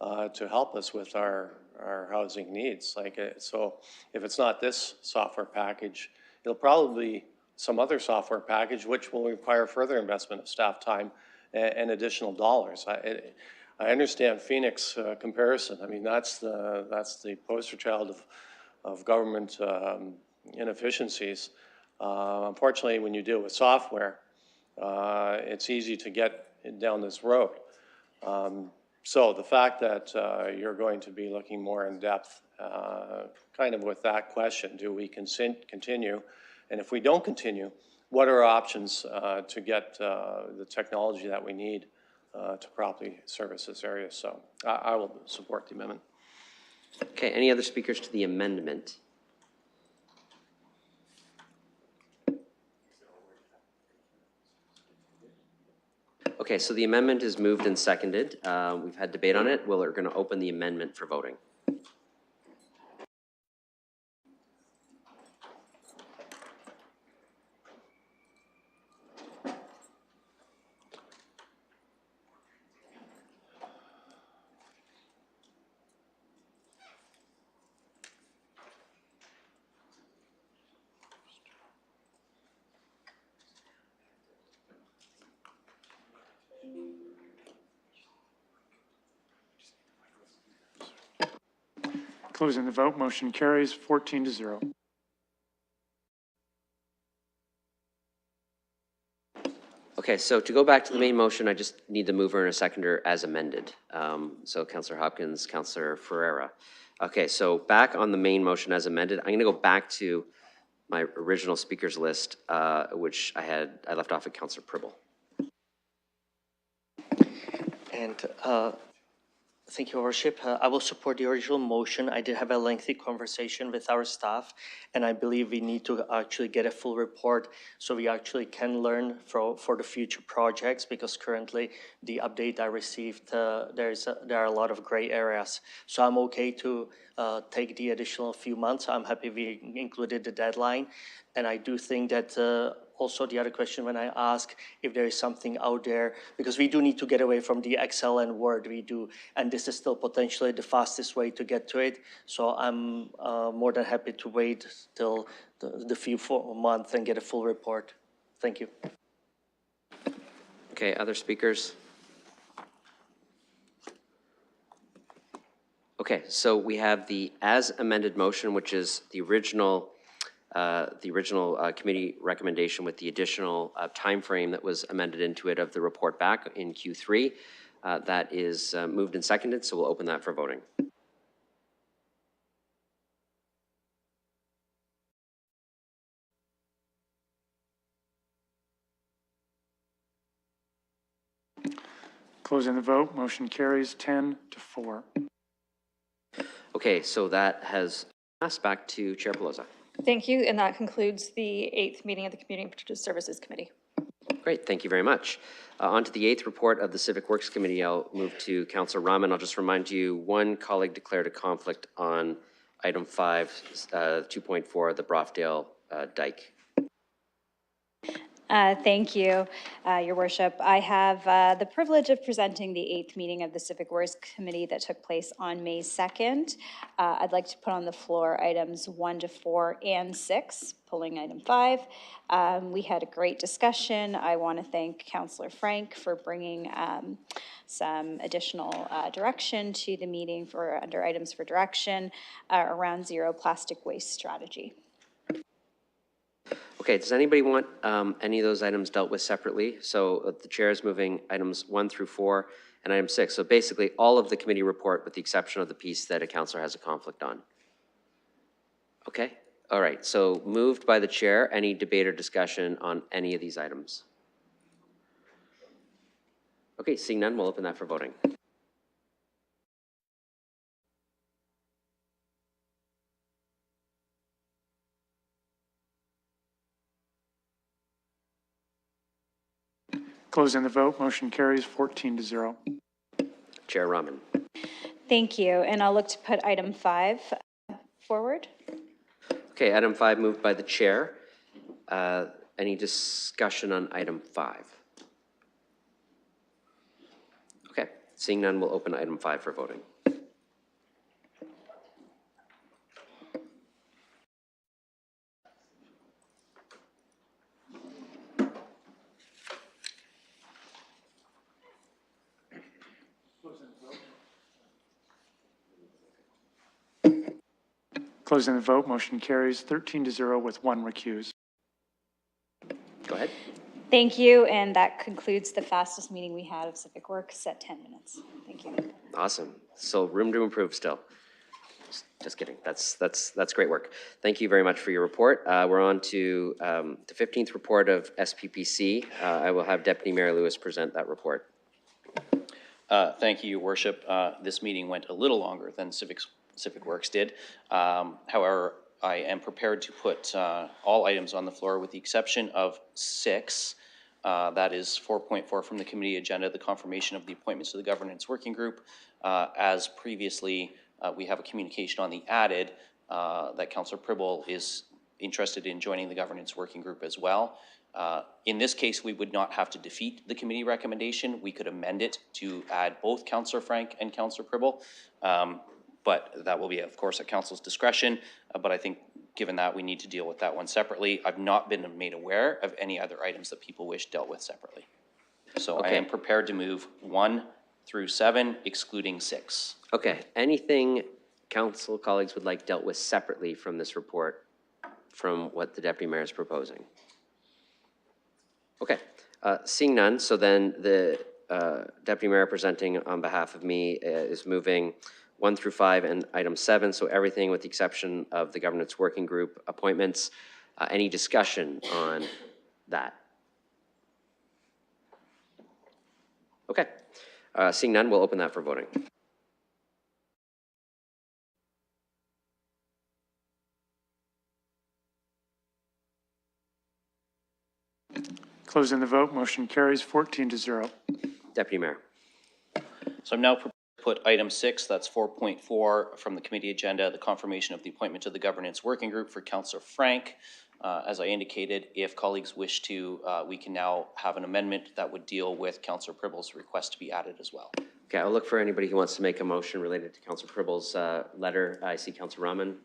to help us with our our housing needs. So if it's not this software package, it'll probably be some other software package, which will require further investment of staff time and additional dollars. I understand Phoenix comparison. I mean, that's the poster child of government inefficiencies. Unfortunately, when you deal with software, it's easy to get down this road. So the fact that you're going to be looking more in depth, kind of with that question, do we continue? And if we don't continue, what are our options to get the technology that we need to properly service this area? So I will support the amendment.
Okay, any other speakers to the amendment? Okay, so the amendment is moved and seconded. We've had debate on it. We're going to open the amendment for voting.
Closing the vote, motion carries 14-0.
Okay, so to go back to the main motion, I just need the mover and a seconder as amended. So Councillor Hopkins, Councillor Ferreira. Okay, so back on the main motion as amended, I'm going to go back to my original speakers list, which I left off at Councillor Pribble.
And thank you, Your Worship. I will support the original motion. I did have a lengthy conversation with our staff, and I believe we need to actually get a full report so we actually can learn for the future projects, because currently the update I received, there are a lot of gray areas. So I'm okay to take the additional few months. I'm happy we included the deadline. And I do think that also the other question when I ask if there is something out there, because we do need to get away from the Excel and Word we do, and this is still potentially the fastest way to get to it. So I'm more than happy to wait till the few months and get a full report. Thank you.
Okay, other speakers? Okay, so we have the as amended motion, which is the original committee recommendation with the additional time frame that was amended into it of the report back in Q3. That is moved and seconded, so we'll open that for voting.
Closing the vote, motion carries 10-4.
Okay, so that has passed. Back to Chair Pelosa.
Thank you, and that concludes the 8th meeting of the Community and Protective Services Committee.
Great, thank you very much. On to the 8th report of the Civic Works Committee. I'll move to Councillor Rahman. I'll just remind you, one colleague declared a conflict on item 5, 2.4, the Brofdale Dike.
Thank you, Your Worship. I have the privilege of presenting the 8th meeting of the Civic Works Committee that took place on May 2nd. I'd like to put on the floor items 1 to 4 and 6, pulling item 5. We had a great discussion. I want to thank Councillor Frank for bringing some additional direction to the meeting for under items for direction around zero plastic waste strategy.
Okay, does anybody want any of those items dealt with separately? So the chair is moving items 1 through 4 and item 6. So basically all of the committee report with the exception of the piece that a councillor has a conflict on. Okay, all right, so moved by the chair. Any debate or discussion on any of these items? Okay, seeing none, we'll open that for voting.
Closing the vote, motion carries 14-0.
Chair Rahman.
Thank you, and I'll look to put item 5 forward.
Okay, item 5 moved by the chair. Any discussion on item 5? Okay, seeing none, we'll open item 5 for voting.
Closing the vote, motion carries 13-0 with 1 recuse.
Go ahead.
Thank you, and that concludes the fastest meeting we had of Civic Works at 10 minutes. Thank you.
Awesome. So room to improve still. Just kidding. That's great work. Thank you very much for your report. We're on to the 15th report of SPPC. I will have Deputy Mayor Lewis present that report.
Thank you, Your Worship. This meeting went a little longer than Civic Works did. However, I am prepared to put all items on the floor with the exception of 6. That is 4.4 from the committee agenda, the confirmation of the appointments to the governance working group. As previously, we have a communication on the added that Councillor Pribble is interested in joining the governance working group as well. In this case, we would not have to defeat the committee recommendation. We could amend it to add both Councillor Frank and Councillor Pribble. But that will be, of course, at council's discretion. But I think given that, we need to deal with that one separately. I've not been made aware of any other items that people wish dealt with separately. So I am prepared to move 1 through 7, excluding 6.
Okay. Anything council colleagues would like dealt with separately from this report from what the Deputy Mayor is proposing? Okay. Seeing none, so then the Deputy Mayor presenting on behalf of me is moving 1 through 5 and item 7, so everything with the exception of the governance working group appointments. Any discussion on that? Okay. Seeing none, we'll open that for voting.
Closing the vote, motion carries 14-0.
Deputy Mayor.
So I'm now put item 6, that's 4.4 from the committee agenda, the confirmation of the appointment to the governance working group for Councillor Frank. As I indicated, if colleagues wish to, we can now have an amendment that would deal with Councillor Pribble's request to be added as well.
Okay, I'll look for anybody who wants to make a motion related to Councillor Pribble's letter. I see Councillor Rahman,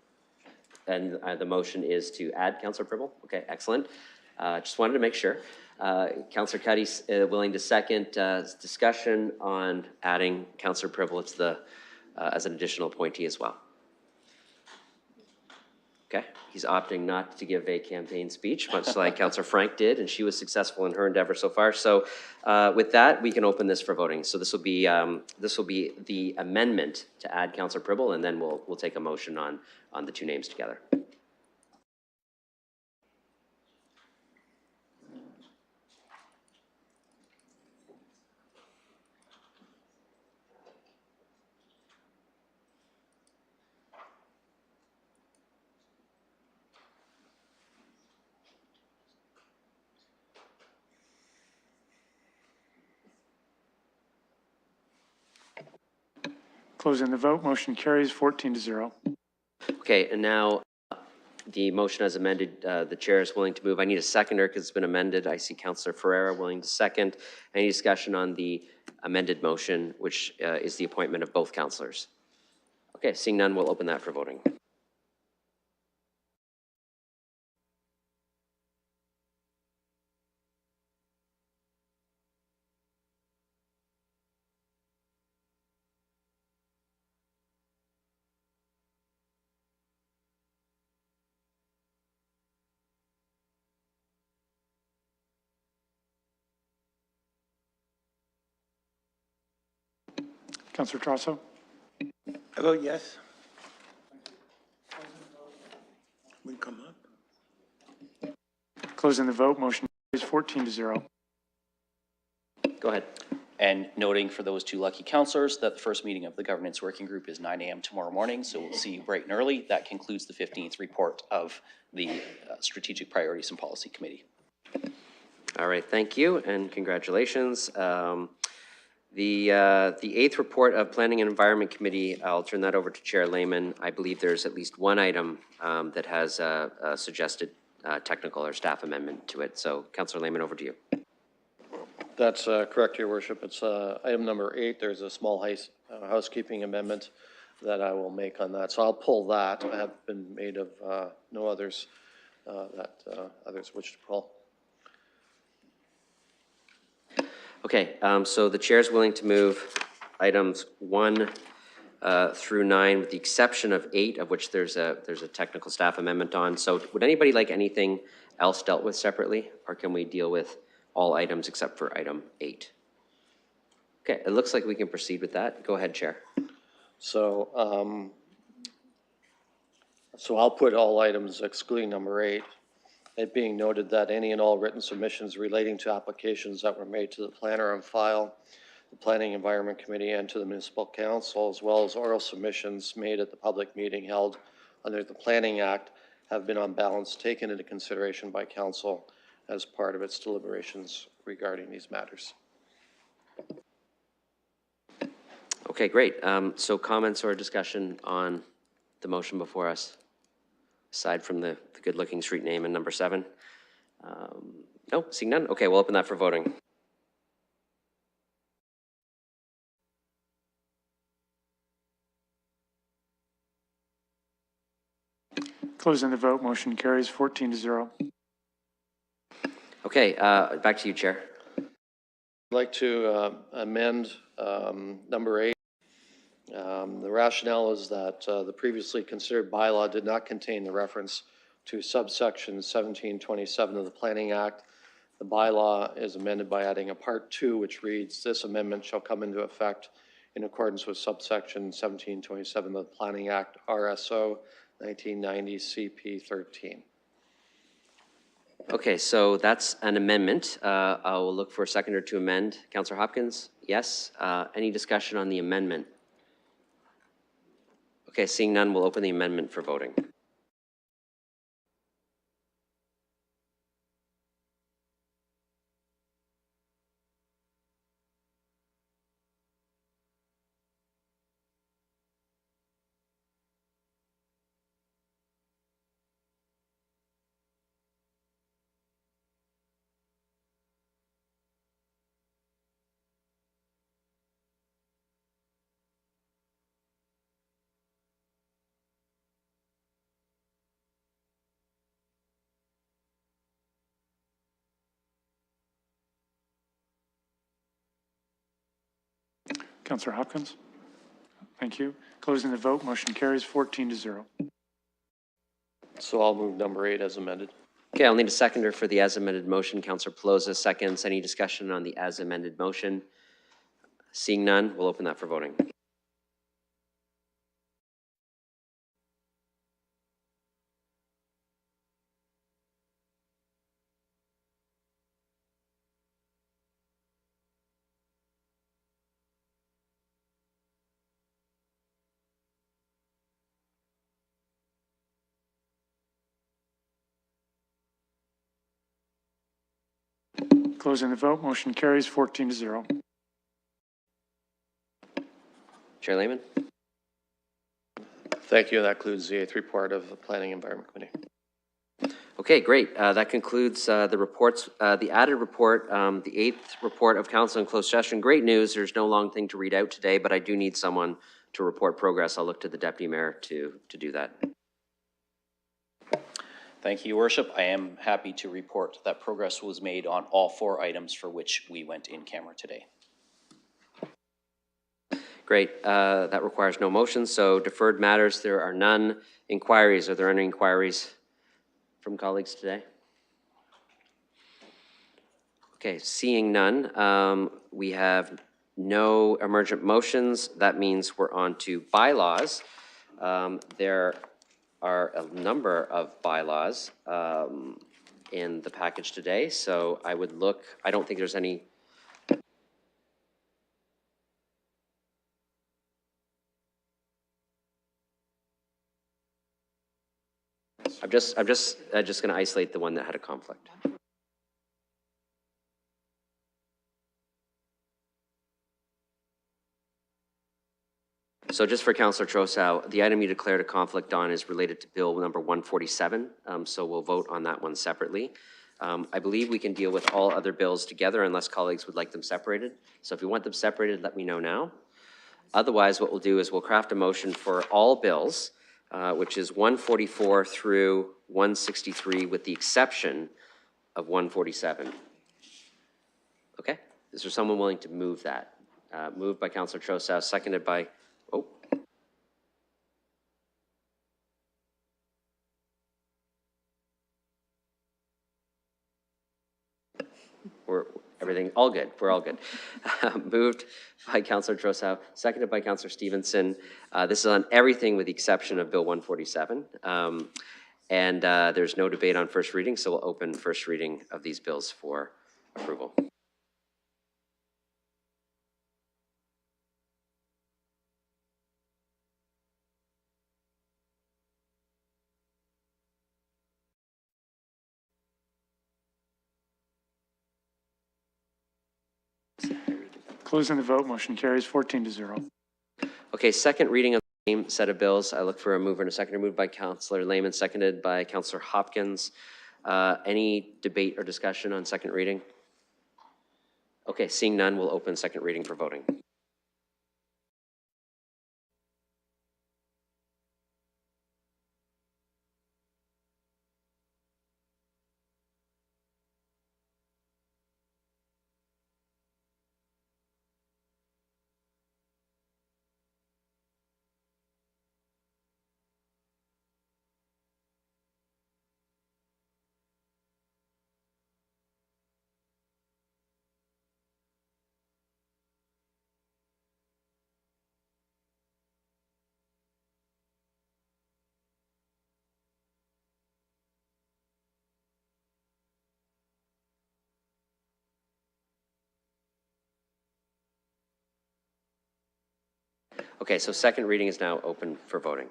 and the motion is to add Councillor Pribble. Okay, excellent. Just wanted to make sure. Councillor Cuddy's willing to second discussion on adding Councillor Pribble as an additional appointee as well. Okay, he's opting not to give a campaign speech, much like Councillor Frank did, and she was successful in her endeavor so far. So with that, we can open this for voting. So this will be the amendment to add Councillor Pribble, and then we'll take a motion on the two names together.
Closing the vote, motion carries 14-0.
Okay, and now the motion as amended, the chair is willing to move. I need a seconder because it's been amended. I see Councillor Ferreira willing to second. Any discussion on the amended motion, which is the appointment of both councillors? Okay, seeing none, we'll open that for voting.
Councillor Trosso.
I vote yes. Would come up.
Closing the vote, motion carries 14-0.
Go ahead.
And noting for those two lucky councillors that the first meeting of the governance working group is 9 a.m. tomorrow morning, so we'll see you bright and early. That concludes the 15th report of the Strategic Priorities and Policy Committee.
All right, thank you and congratulations. The 8th report of Planning and Environment Committee, I'll turn that over to Chair Lehman. I believe there's at least one item that has a suggested technical or staff amendment to it. So Councillor Lehman, over to you.
That's correct, Your Worship. It's item number 8. There's a small housekeeping amendment that I will make on that. So I'll pull that. I have been made of no others that others wish to pull.
Okay, so the chair is willing to move items 1 through 9, with the exception of 8, of which there's a technical staff amendment on. So would anybody like anything else dealt with separately, or can we deal with all items except for item 8? Okay, it looks like we can proceed with that. Go ahead, Chair.
So, so I'll put all items excluding number 8. It being noted that any and all written submissions relating to applications that were made to the planner on file, the Planning Environment Committee, and to the Municipal Council, as well as oral submissions made at the public meeting held under the Planning Act, have been on balance taken into consideration by Council as part of its deliberations regarding these matters.
Okay, great. So comments or discussion on the motion before us, aside from the good-looking street name and number 7? No, seeing none? Okay, we'll open that for voting.
Closing the vote, motion carries 14-0.
Okay, back to you, Chair.
I'd like to amend number 8. The rationale is that the previously considered bylaw did not contain the reference to subsection 1727 of the Planning Act. The bylaw is amended by adding a part 2, which reads, "This amendment shall come into effect in accordance with subsection 1727 of the Planning Act, RSO 1990 CP 13.
Okay, so that's an amendment. I will look for a seconder to amend. Councillor Hopkins, yes. Any discussion on the amendment? Okay, seeing none, we'll open the amendment for voting.
Councillor Hopkins? Thank you. Closing the vote, motion carries 14-0.
So I'll move number 8 as amended.
Okay, I'll need a seconder for the as amended motion. Councillor Pelosa seconds. Any discussion on the as amended motion? Seeing none, we'll open that for voting.
Closing the vote, motion carries 14-0.
Chair Lehman?
Thank you. That concludes the 8th report of the Planning Environment Committee.
Okay, great. That concludes the reports, the added report, the 8th report of council in closed session. Great news. There's no long thing to read out today, but I do need someone to report progress. I'll look to the Deputy Mayor to do that.
Thank you, Your Worship. I am happy to report that progress was made on all 4 items for which we went in camera today.
Great. That requires no motion. So deferred matters, there are none. Inquiries, are there any inquiries from colleagues today? Okay, seeing none, we have no emergent motions. That means we're on to bylaws. There are a number of bylaws in the package today, so I would look, I don't think there's any. I'm just going to isolate the one that had a conflict. So just for Councillor Trossau, the item you declared a conflict on is related to Bill number 147, so we'll vote on that one separately. I believe we can deal with all other bills together unless colleagues would like them separated. So if you want them separated, let me know now. Otherwise, what we'll do is we'll craft a motion for all bills, which is 144 through 163 with the exception of 147. Okay, is there someone willing to move that? Moved by Councillor Trossau, seconded by, We're, everything, all good, we're all good. Moved by Councillor Trossau, seconded by Councillor Stevenson. This is on everything with the exception of Bill 147. And there's no debate on first reading, so we'll open first reading of these bills for approval.
Closing the vote, motion carries 14-0.
Okay, second reading of the same set of bills. I look for a mover and a seconder. Moved by Councillor Lehman, seconded by Councillor Hopkins. Any debate or discussion on second reading? Okay, seeing none, we'll open second reading for voting. Okay, so second reading is now open for voting.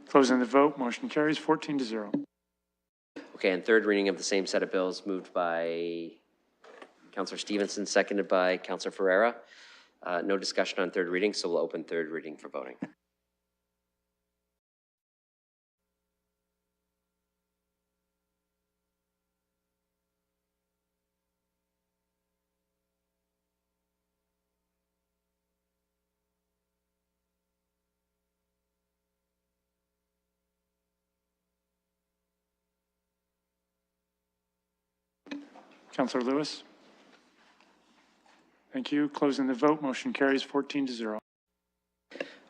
Closing the vote, motion carries 14-0.
Okay, and third reading of the same set of bills, moved by Councillor Stevenson, seconded by Councillor Ferreira. No discussion on third reading, so we'll open third reading for voting.
Councillor Lewis. Thank you. Closing the vote, motion carries 14-0.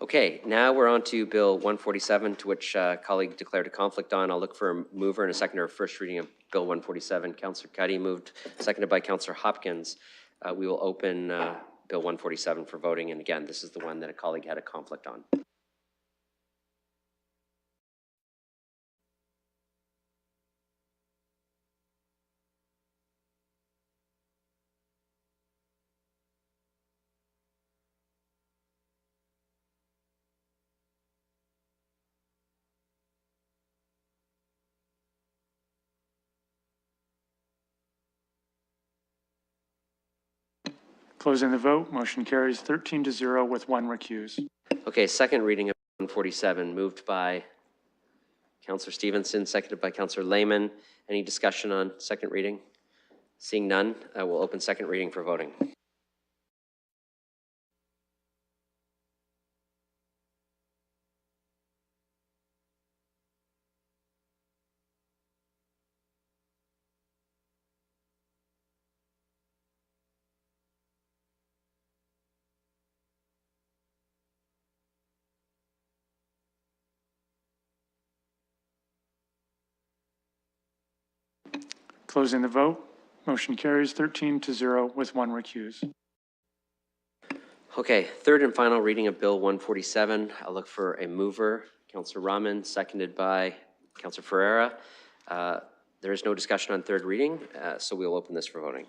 Okay, now we're on to Bill 147, to which colleague declared a conflict on. I'll look for a mover and a seconder of first reading of Bill 147. Councillor Cuddy moved, seconded by Councillor Hopkins. We will open Bill 147 for voting. And again, this is the one that a colleague had a conflict on.
Closing the vote, motion carries 13-0 with one recuse.
Okay, second reading of 147, moved by Councillor Stevenson, seconded by Councillor Lehman. Any discussion on second reading? Seeing none, we'll open second reading for voting.
Closing the vote, motion carries 13-0 with one recuse.
Okay, third and final reading of Bill 147. I'll look for a mover, Councillor Rahman, seconded by Councillor Ferreira. There is no discussion on third reading, so we'll open this for voting.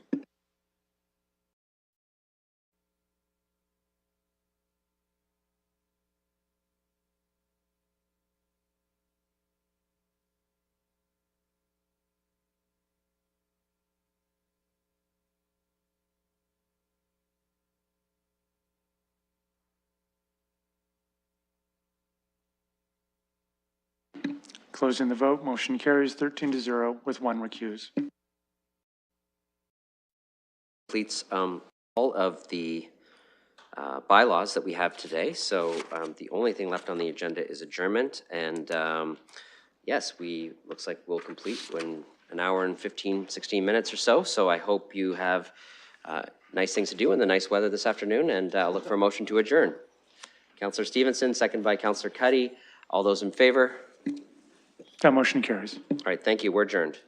Closing the vote, motion carries 13-0 with one recuse.
Completes all of the bylaws that we have today. So the only thing left on the agenda is adjournment. And yes, looks like we'll complete in an hour and 15, 16 minutes or so. So I hope you have nice things to do in the nice weather this afternoon. And I'll look for a motion to adjourn. Councillor Stevenson, second by Councillor Cuddy. All those in favor?
That motion carries.
All right, thank you. We're adjourned.